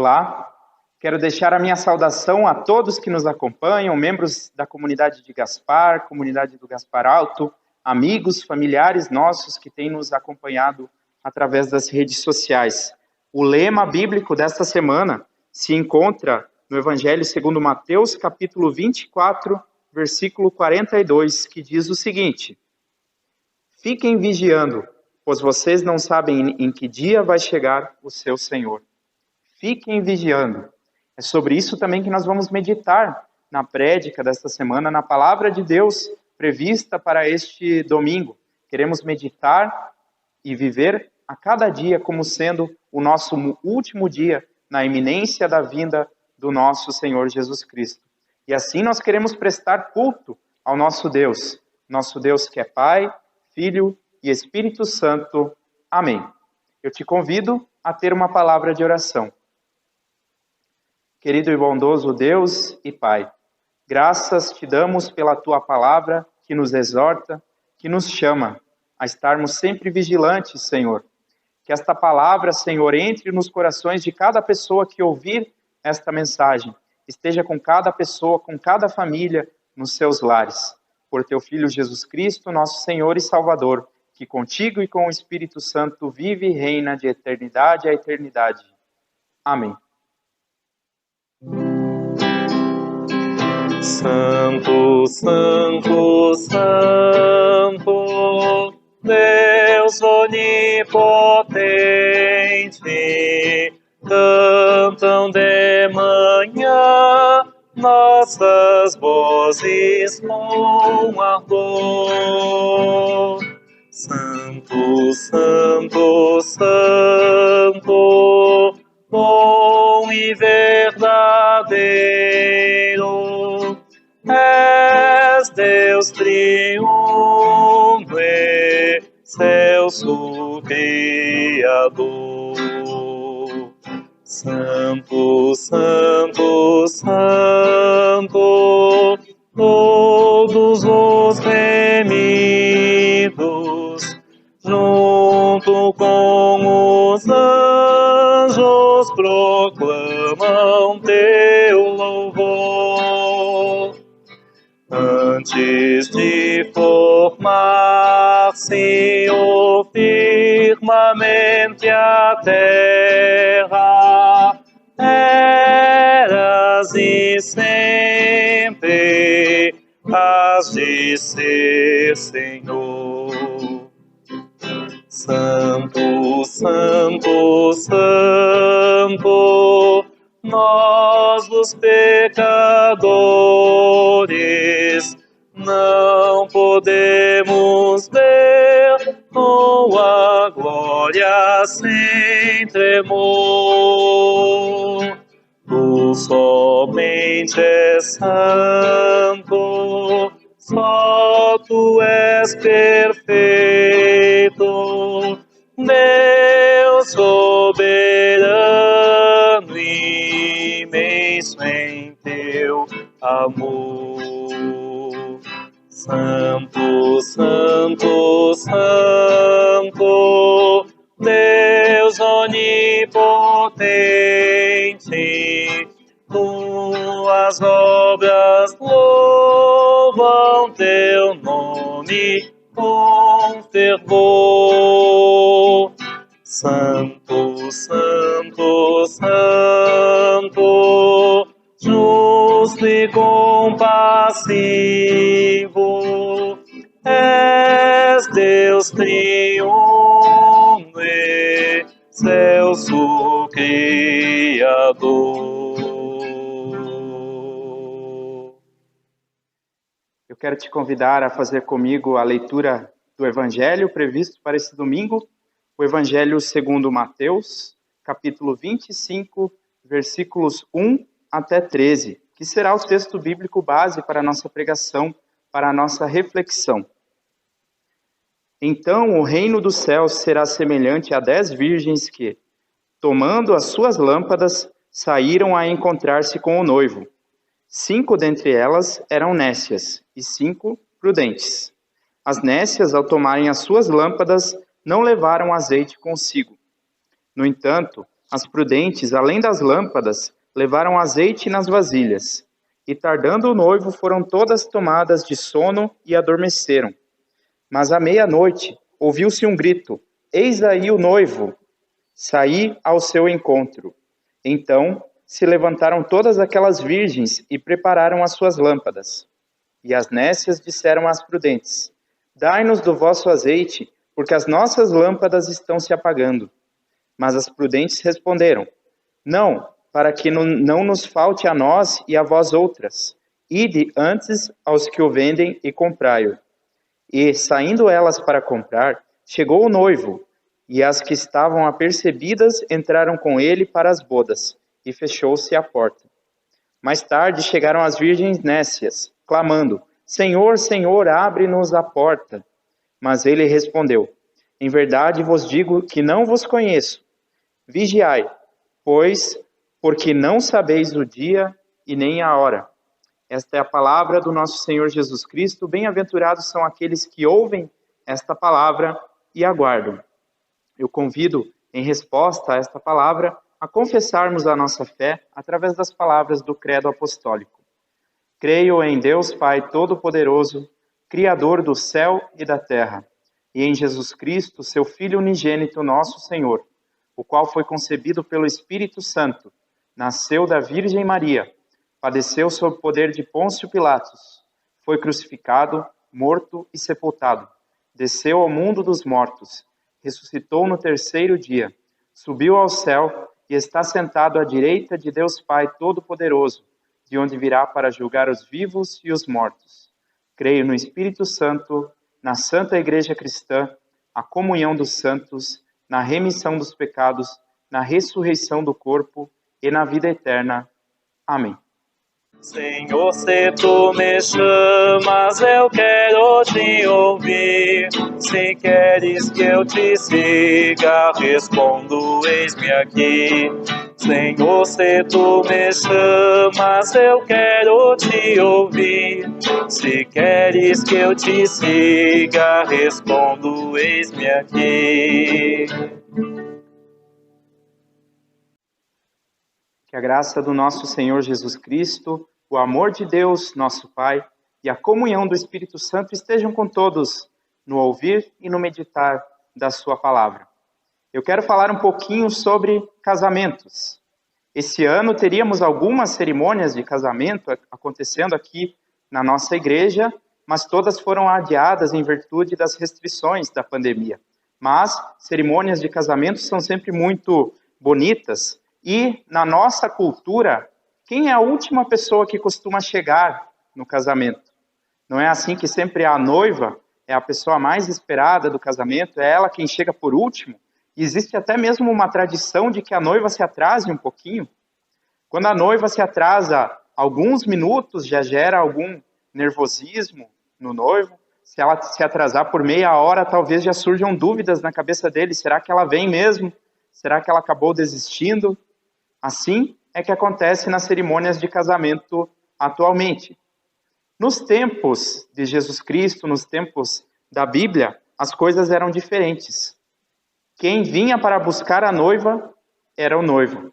Olá, quero deixar a minha saudação a todos que nos acompanham, membros da comunidade de Gaspar, comunidade do Gaspar Alto, amigos, familiares nossos que têm nos acompanhado através das redes sociais. O lema bíblico desta semana se encontra no Evangelho segundo Mateus, capítulo 24, versículo 42, que diz o seguinte: Fiquem vigiando, pois vocês não sabem em que dia vai chegar o seu Senhor. Fiquem vigiando. É sobre isso também que nós vamos meditar na prédica desta semana, na palavra de Deus prevista para este domingo. Queremos meditar e viver a cada dia como sendo o nosso último dia na iminência da vinda do nosso Senhor Jesus Cristo. E assim nós queremos prestar culto ao nosso Deus que é Pai, Filho e Espírito Santo. Amém. Eu te convido a ter uma palavra de oração. Querido e bondoso Deus e Pai, graças te damos pela tua palavra que nos exorta, que nos chama a estarmos sempre vigilantes, Senhor. Que esta palavra, Senhor, entre nos corações de cada pessoa que ouvir esta mensagem, esteja com cada pessoa, com cada família, nos seus lares. Por teu Filho Jesus Cristo, nosso Senhor e Salvador, que contigo e com o Espírito Santo vive e reina de eternidade a eternidade. Amém. Santo, Santo, Santo, Deus onipotente, cantam de manhã nossas vozes com ardor. Santo, Santo, Santo, bom e verdadeiro, és Deus triuno, excelso Criador. Santo, Santo, Santo, todos os remidos, junto com os anjos, proclamam teu louvor. Antes de formar-se o firmamente a terra, eras e sempre has de ser Senhor. Santo, Santo, Santo, nós os pecadores não podemos ver tua glória sem tremor. Tu somente és santo, só tu és perfeito, Deus soberano e imenso em teu amor. Santo, Santo, Santo, Deus onipotente, tuas obras louvam teu nome com fervor. Santo, Santo, Santo, justo e compassivo, és Deus triuno, excelso Criador. Eu quero te convidar a fazer comigo a leitura do Evangelho previsto para esse domingo, o Evangelho segundo Mateus, capítulo 25, versículos 1 até 13, que será o texto bíblico base para a nossa pregação, para a nossa reflexão. Então o reino dos céus será semelhante a 10 virgens que, tomando as suas lâmpadas, saíram a encontrar-se com o noivo. 5 dentre elas eram nécias e 5 prudentes. As nécias, ao tomarem as suas lâmpadas, não levaram azeite consigo. No entanto, As prudentes, além das lâmpadas, levaram azeite nas vasilhas. E tardando o noivo, foram todas tomadas de sono e adormeceram. Mas à meia-noite, ouviu-se um grito: Eis aí o noivo! Saí ao seu encontro. Então se levantaram todas aquelas virgens e prepararam as suas lâmpadas. E as nécias disseram às prudentes: Dai-nos do vosso azeite, porque as nossas lâmpadas estão se apagando. Mas as prudentes responderam: Não, para que não nos falte a nós e a vós outras. Ide antes aos que o vendem e comprai-o. E, saindo elas para comprar, chegou o noivo, e as que estavam apercebidas entraram com ele para as bodas, e fechou-se a porta. Mais tarde chegaram as virgens nécias, clamando: Senhor, Senhor, abre-nos a porta. Mas ele respondeu: Em verdade vos digo que não vos conheço. Vigiai, pois, porque não sabeis o dia e nem a hora. Esta é a palavra do nosso Senhor Jesus Cristo. Bem-aventurados são aqueles que ouvem esta palavra e aguardam. Eu convido, em resposta a esta palavra, a confessarmos a nossa fé através das palavras do Credo Apostólico. Creio em Deus Pai Todo-Poderoso, Criador do céu e da terra, e em Jesus Cristo, seu Filho unigênito, nosso Senhor, o qual foi concebido pelo Espírito Santo, nasceu da Virgem Maria, padeceu sob o poder de Pôncio Pilatos, foi crucificado, morto e sepultado, desceu ao mundo dos mortos, ressuscitou no terceiro dia, subiu ao céu e está sentado à direita de Deus Pai Todo-Poderoso, de onde virá para julgar os vivos e os mortos. Creio no Espírito Santo, na Santa Igreja Cristã, a comunhão dos santos, na remissão dos pecados, na ressurreição do corpo e na vida eterna. Amém. Senhor, se tu me chamas, eu quero te ouvir. Se queres que eu te siga, respondo, eis-me aqui. Senhor, se tu me chamas, eu quero te ouvir. Se queres que eu te siga, respondo, eis-me aqui. Que a graça do nosso Senhor Jesus Cristo, o amor de Deus, nosso Pai, e a comunhão do Espírito Santo estejam com todos no ouvir e no meditar da sua palavra. Eu quero falar um pouquinho sobre casamentos. Esse ano teríamos algumas cerimônias de casamento acontecendo aqui na nossa igreja, mas todas foram adiadas em virtude das restrições da pandemia. Mas cerimônias de casamento são sempre muito bonitas. E, na nossa cultura, quem é a última pessoa que costuma chegar no casamento? Não é assim que sempre a noiva é a pessoa mais esperada do casamento, é ela quem chega por último? E existe até mesmo uma tradição de que a noiva se atrase um pouquinho. Quando a noiva se atrasa alguns minutos, já gera algum nervosismo no noivo. Se ela se atrasar por meia hora, talvez já surjam dúvidas na cabeça dele. Será que ela vem mesmo? Será que ela acabou desistindo? Assim é que acontece nas cerimônias de casamento atualmente. Nos tempos de Jesus Cristo, nos tempos da Bíblia, as coisas eram diferentes. Quem vinha para buscar a noiva era o noivo.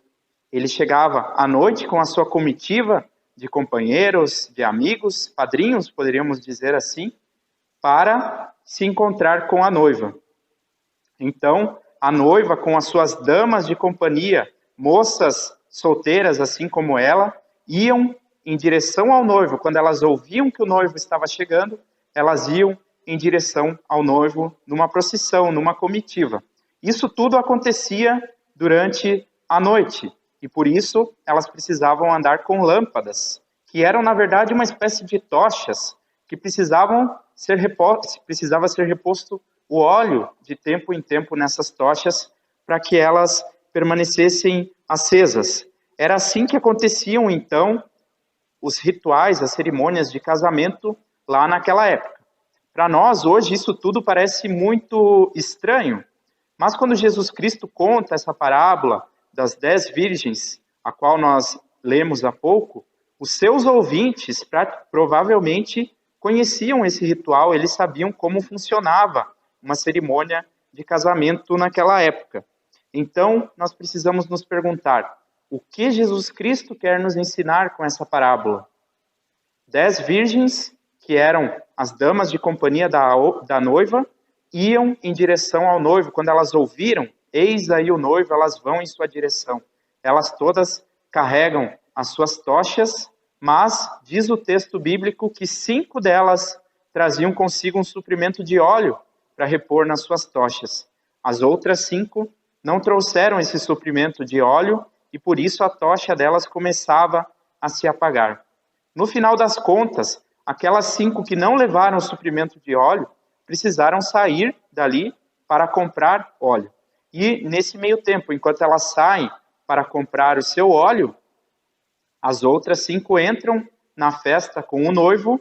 Ele chegava à noite com a sua comitiva de companheiros, de amigos, padrinhos, poderíamos dizer assim, para se encontrar com a noiva. Então, a noiva, com as suas damas de companhia, moças solteiras, assim como ela, iam em direção ao noivo. Quando elas ouviam que o noivo estava chegando, elas iam em direção ao noivo numa procissão, numa comitiva. Isso tudo acontecia durante a noite, e por isso elas precisavam andar com lâmpadas, que eram, na verdade, uma espécie de tochas, que precisava ser reposto o óleo de tempo em tempo nessas tochas, para que elas permanecessem acesas. Era assim que aconteciam, então, os rituais, as cerimônias de casamento lá naquela época. Para nós, hoje, isso tudo parece muito estranho, mas quando Jesus Cristo conta essa parábola das 10 virgens, a qual nós lemos há pouco, os seus ouvintes provavelmente conheciam esse ritual, eles sabiam como funcionava uma cerimônia de casamento naquela época. Então, nós precisamos nos perguntar, o que Jesus Cristo quer nos ensinar com essa parábola? 10 virgens, que eram as damas de companhia da noiva, iam em direção ao noivo. Quando elas ouviram, eis aí o noivo, elas vão em sua direção. Elas todas carregam as suas tochas, mas diz o texto bíblico que 5 delas traziam consigo um suprimento de óleo para repor nas suas tochas. As outras 5 não trouxeram esse suprimento de óleo e por isso a tocha delas começava a se apagar. No final das contas, aquelas 5 que não levaram o suprimento de óleo precisaram sair dali para comprar óleo. E nesse meio tempo, enquanto elas saem para comprar o seu óleo, as outras 5 entram na festa com o noivo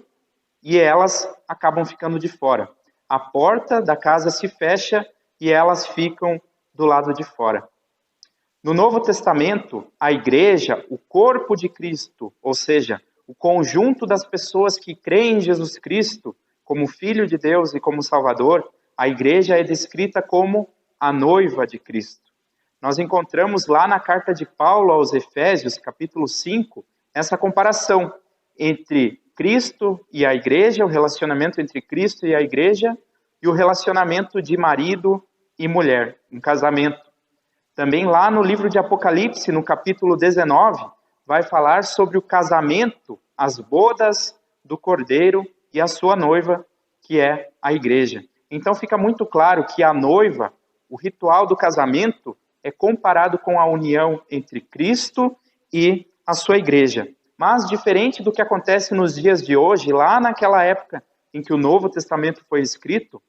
e elas acabam ficando de fora. A porta da casa se fecha e elas ficam do lado de fora. No Novo Testamento, a igreja, o corpo de Cristo, ou seja, o conjunto das pessoas que creem em Jesus Cristo como Filho de Deus e como Salvador, a igreja é descrita como a noiva de Cristo. Nós encontramos lá na carta de Paulo aos Efésios, capítulo 5, essa comparação entre Cristo e a igreja, o relacionamento entre Cristo e a igreja, e o relacionamento de marido e mulher, um casamento. Também lá no livro de Apocalipse, no capítulo 19, vai falar sobre o casamento, as bodas do Cordeiro e a sua noiva, que é a igreja. Então fica muito claro que a noiva, o ritual do casamento, é comparado com a união entre Cristo e a sua igreja. Mas diferente do que acontece nos dias de hoje, lá naquela época em que o Novo Testamento foi escrito,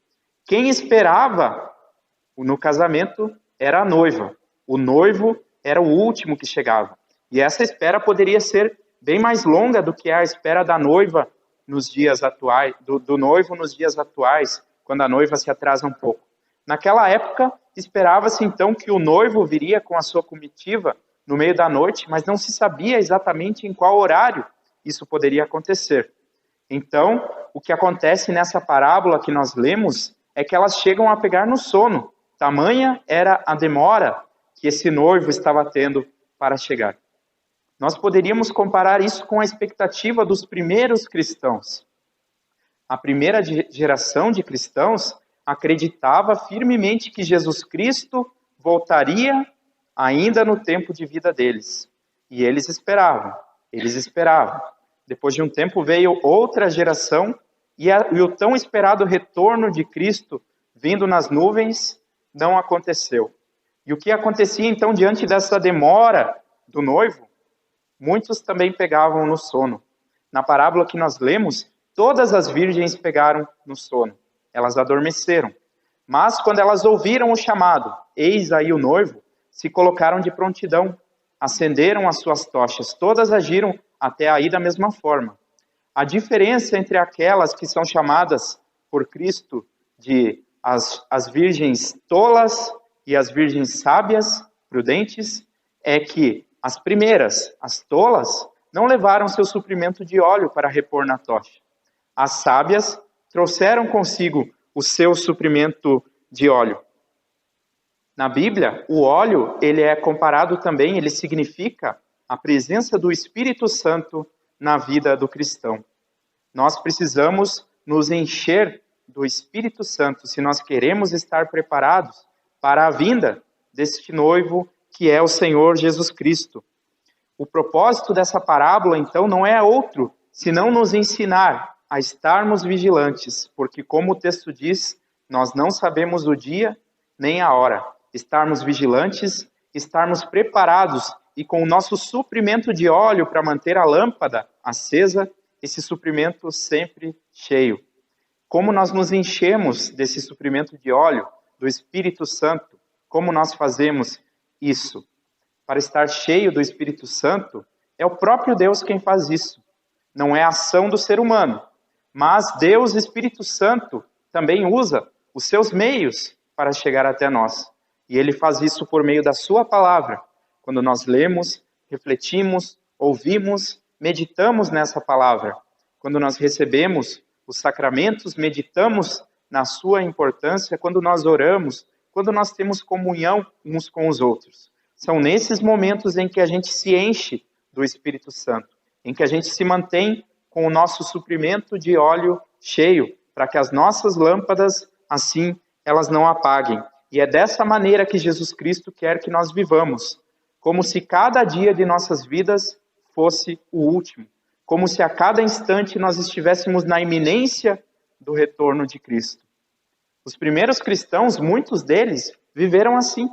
quem esperava no casamento era a noiva. O noivo era o último que chegava. E essa espera poderia ser bem mais longa do que a espera da noiva nos dias atuais, do noivo nos dias atuais, quando a noiva se atrasa um pouco. Naquela época, esperava-se então que o noivo viria com a sua comitiva no meio da noite, mas não se sabia exatamente em qual horário isso poderia acontecer. Então, o que acontece nessa parábola que nós lemos é que elas chegam a pegar no sono. Tamanha era a demora que esse noivo estava tendo para chegar. Nós poderíamos comparar isso com a expectativa dos primeiros cristãos. A primeira geração de cristãos acreditava firmemente que Jesus Cristo voltaria ainda no tempo de vida deles. E eles esperavam. Depois de um tempo veio outra geração e o tão esperado retorno de Cristo vindo nas nuvens não aconteceu. E o que acontecia então diante dessa demora do noivo? Muitos também pegavam no sono. Na parábola que nós lemos, todas as virgens pegaram no sono. Elas adormeceram. Mas quando elas ouviram o chamado, eis aí o noivo, se colocaram de prontidão, acenderam as suas tochas. Todas agiram até aí da mesma forma. A diferença entre aquelas que são chamadas por Cristo de as virgens tolas e as virgens sábias, prudentes, é que as primeiras, as tolas, não levaram seu suprimento de óleo para repor na tocha. As sábias trouxeram consigo o seu suprimento de óleo. Na Bíblia, o óleo, ele é comparado também, ele significa a presença do Espírito Santo na vida do cristão. Nós precisamos nos encher do Espírito Santo se nós queremos estar preparados para a vinda deste noivo que é o Senhor Jesus Cristo. O propósito dessa parábola, então, não é outro, senão nos ensinar a estarmos vigilantes, porque, como o texto diz, nós não sabemos o dia nem a hora. Estarmos vigilantes, estarmos preparados e com o nosso suprimento de óleo para manter a lâmpada acesa, esse suprimento sempre cheio. Como nós nos enchemos desse suprimento de óleo, do Espírito Santo? Como nós fazemos isso? Para estar cheio do Espírito Santo, é o próprio Deus quem faz isso. Não é a ação do ser humano, mas Deus, Espírito Santo, também usa os seus meios para chegar até nós. E Ele faz isso por meio da sua palavra. Quando nós lemos, refletimos, ouvimos, meditamos nessa palavra. Quando nós recebemos os sacramentos, meditamos na sua importância. Quando nós oramos, quando nós temos comunhão uns com os outros. São nesses momentos em que a gente se enche do Espírito Santo, em que a gente se mantém com o nosso suprimento de óleo cheio, para que as nossas lâmpadas, assim, elas não apaguem. E é dessa maneira que Jesus Cristo quer que nós vivamos, como se cada dia de nossas vidas fosse o último, como se a cada instante nós estivéssemos na iminência do retorno de Cristo. Os primeiros cristãos, muitos deles, viveram assim,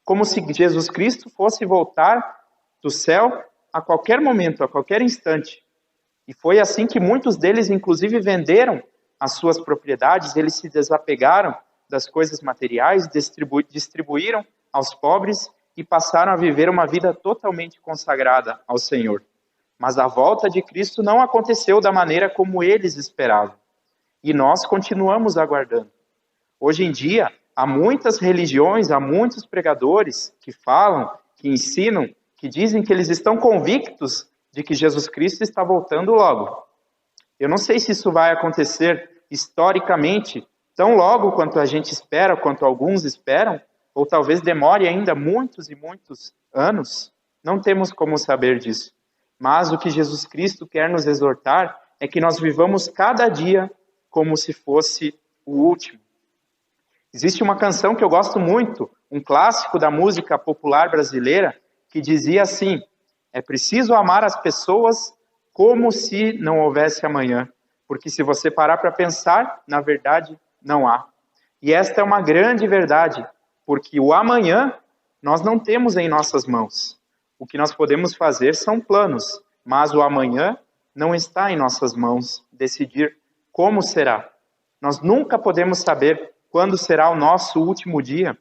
como se Jesus Cristo fosse voltar do céu a qualquer momento, a qualquer instante. E foi assim que muitos deles, inclusive, venderam as suas propriedades, eles se desapegaram das coisas materiais, distribuíram aos pobres e passaram a viver uma vida totalmente consagrada ao Senhor. Mas a volta de Cristo não aconteceu da maneira como eles esperavam. E nós continuamos aguardando. Hoje em dia, há muitas religiões, há muitos pregadores que falam, que ensinam, que dizem que eles estão convictos de que Jesus Cristo está voltando logo. Eu não sei se isso vai acontecer historicamente tão logo quanto a gente espera, quanto alguns esperam, ou talvez demore ainda muitos e muitos anos. Não temos como saber disso. Mas o que Jesus Cristo quer nos exortar é que nós vivamos cada dia como se fosse o último. Existe uma canção que eu gosto muito, um clássico da música popular brasileira, que dizia assim: é preciso amar as pessoas como se não houvesse amanhã, porque se você parar para pensar, na verdade, não há. E esta é uma grande verdade, porque o amanhã nós não temos em nossas mãos. O que nós podemos fazer são planos, mas o amanhã não está em nossas mãos decidir como será. Nós nunca podemos saber quando será o nosso último dia.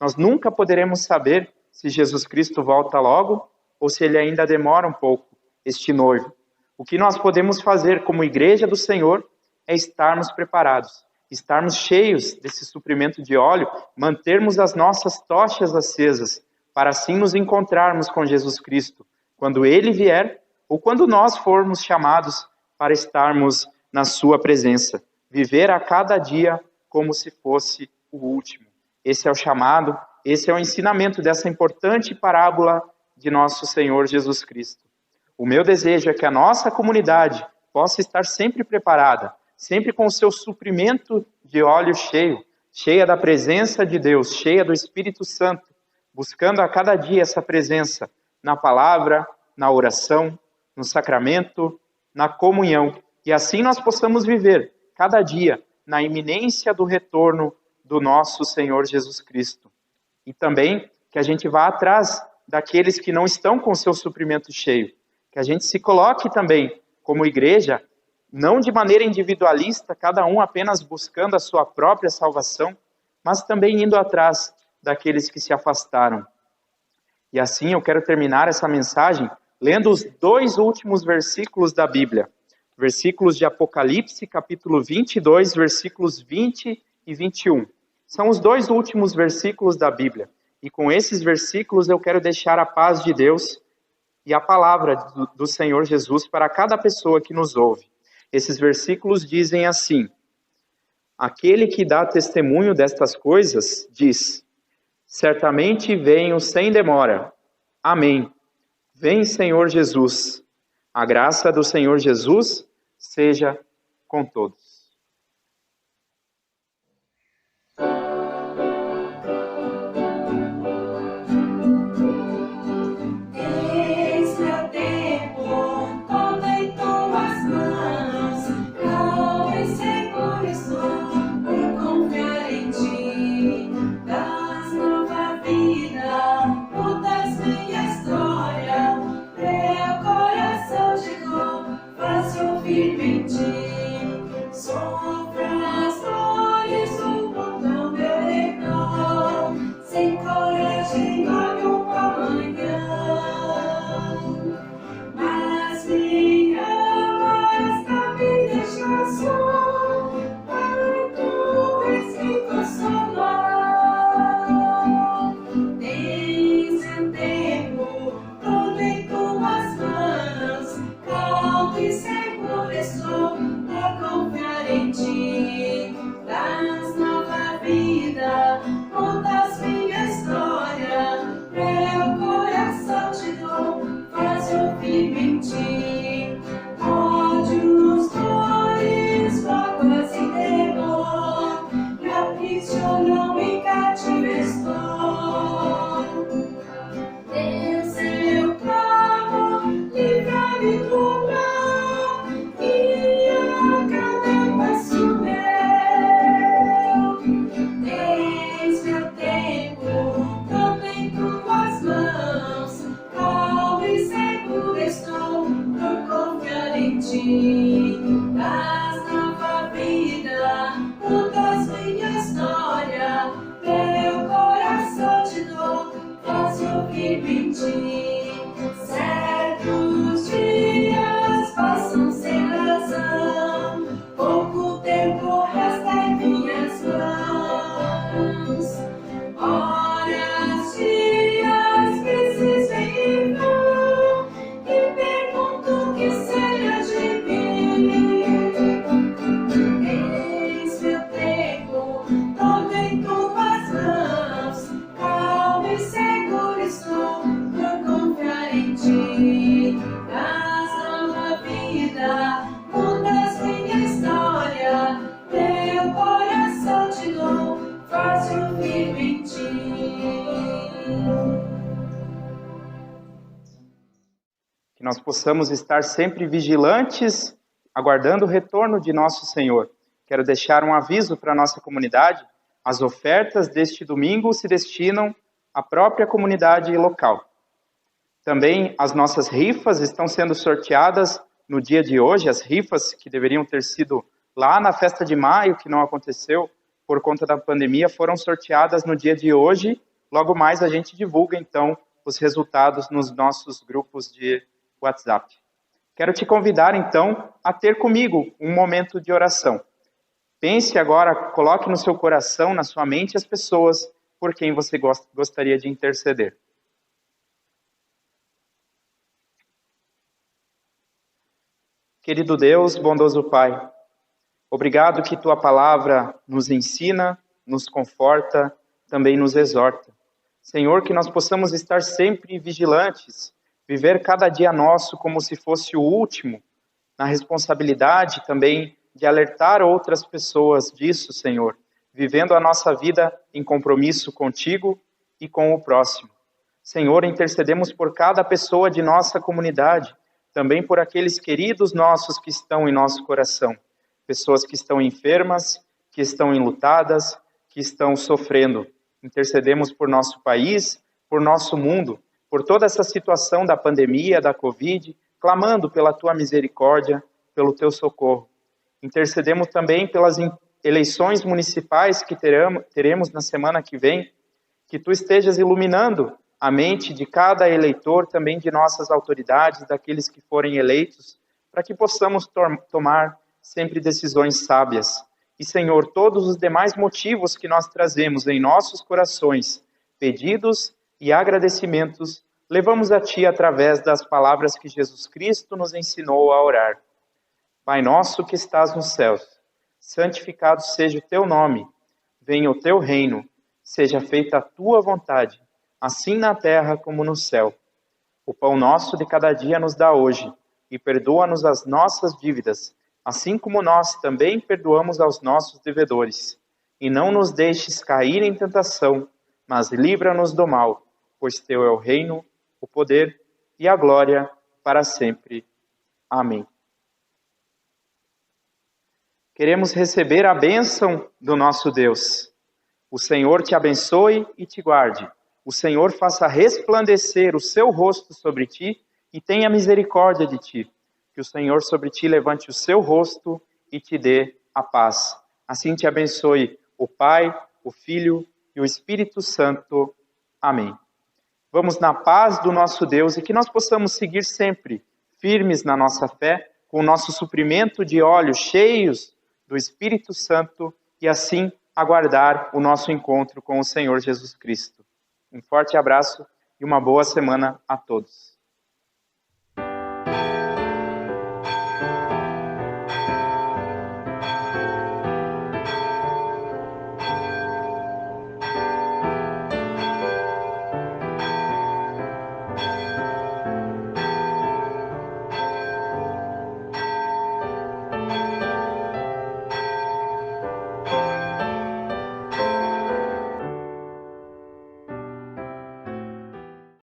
Nós nunca poderemos saber se Jesus Cristo volta logo ou se ele ainda demora um pouco, este noivo. O que nós podemos fazer como igreja do Senhor é estarmos preparados, estarmos cheios desse suprimento de óleo, mantermos as nossas tochas acesas, para assim nos encontrarmos com Jesus Cristo, quando ele vier ou quando nós formos chamados para estarmos na sua presença. Viver a cada dia como se fosse o último. Esse é o chamado, esse é o ensinamento dessa importante parábola de nosso Senhor Jesus Cristo. O meu desejo é que a nossa comunidade possa estar sempre preparada, sempre com o seu suprimento de óleo cheio, cheia da presença de Deus, cheia do Espírito Santo, buscando a cada dia essa presença na palavra, na oração, no sacramento, na comunhão. E assim nós possamos viver cada dia na iminência do retorno do nosso Senhor Jesus Cristo. E também que a gente vá atrás daqueles que não estão com o seu suprimento cheio. Que a gente se coloque também como igreja, não de maneira individualista, cada um apenas buscando a sua própria salvação, mas também indo atrás daqueles que se afastaram. E assim eu quero terminar essa mensagem lendo os 2 últimos versículos da Bíblia. Versículos de Apocalipse, capítulo 22, versículos 20 e 21. São os 2 últimos versículos da Bíblia. E com esses versículos eu quero deixar a paz de Deus e a palavra do Senhor Jesus para cada pessoa que nos ouve. Esses versículos dizem assim: aquele que dá testemunho destas coisas diz: certamente venho sem demora. Amém. Vem, Senhor Jesus. A graça do Senhor Jesus seja com todos. Fácil ouvir pedir. firme em ti. Certos dias passam sem razão, pouco tempo resta em minhas mãos. Horas, dias, meses vêm e vão, e pergunto o que será de mim. Eis meu tempo, todo em tuas mãos, calmo e seguro estou por confiar em ti. Das nova vida, mudas minha história, teu coração te dou, faz-o firme em ti. Que nós possamos estar sempre vigilantes, aguardando o retorno de nosso Senhor. Quero deixar um aviso para a nossa comunidade. As ofertas deste domingo se destinam à própria comunidade local. Também as nossas rifas estão sendo sorteadas no dia de hoje. As rifas que deveriam ter sido lá na festa de maio, que não aconteceu por conta da pandemia, foram sorteadas no dia de hoje. Logo mais a gente divulga, então, os resultados nos nossos grupos de WhatsApp. Quero te convidar, então, a ter comigo um momento de oração. Pense agora, coloque no seu coração, na sua mente, as pessoas por quem você gostaria de interceder. Querido Deus, bondoso Pai, obrigado que Tua palavra nos ensina, nos conforta, também nos exorta. Senhor, que nós possamos estar sempre vigilantes, viver cada dia nosso como se fosse o último, na responsabilidade também de alertar outras pessoas disso, Senhor, vivendo a nossa vida em compromisso contigo e com o próximo. Senhor, intercedemos por cada pessoa de nossa comunidade, também por aqueles queridos nossos que estão em nosso coração, pessoas que estão enfermas, que estão enlutadas, que estão sofrendo. Intercedemos por nosso país, por nosso mundo, por toda essa situação da pandemia, da Covid, clamando pela Tua misericórdia, pelo Teu socorro. Intercedemos também pelas eleições municipais que teremos na semana que vem, que Tu estejas iluminando a mente de cada eleitor, também de nossas autoridades, daqueles que forem eleitos, para que possamos tomar sempre decisões sábias. E, Senhor, todos os demais motivos que nós trazemos em nossos corações, pedidos e agradecimentos, levamos a Ti através das palavras que Jesus Cristo nos ensinou a orar. Pai nosso que estás nos céus, santificado seja o Teu nome, venha o Teu reino, seja feita a Tua vontade, assim na terra como no céu. O pão nosso de cada dia nos dá hoje, e perdoa-nos as nossas dívidas, assim como nós também perdoamos aos nossos devedores. E não nos deixes cair em tentação, mas livra-nos do mal, pois Teu é o reino, o poder e a glória para sempre. Amém. Queremos receber a bênção do nosso Deus. O Senhor te abençoe e te guarde. O Senhor faça resplandecer o seu rosto sobre ti e tenha misericórdia de ti. Que o Senhor sobre ti levante o seu rosto e te dê a paz. Assim te abençoe o Pai, o Filho e o Espírito Santo. Amém. Vamos na paz do nosso Deus e que nós possamos seguir sempre firmes na nossa fé, com o nosso suprimento de olhos cheios do Espírito Santo e assim aguardar o nosso encontro com o Senhor Jesus Cristo. Um forte abraço e uma boa semana a todos.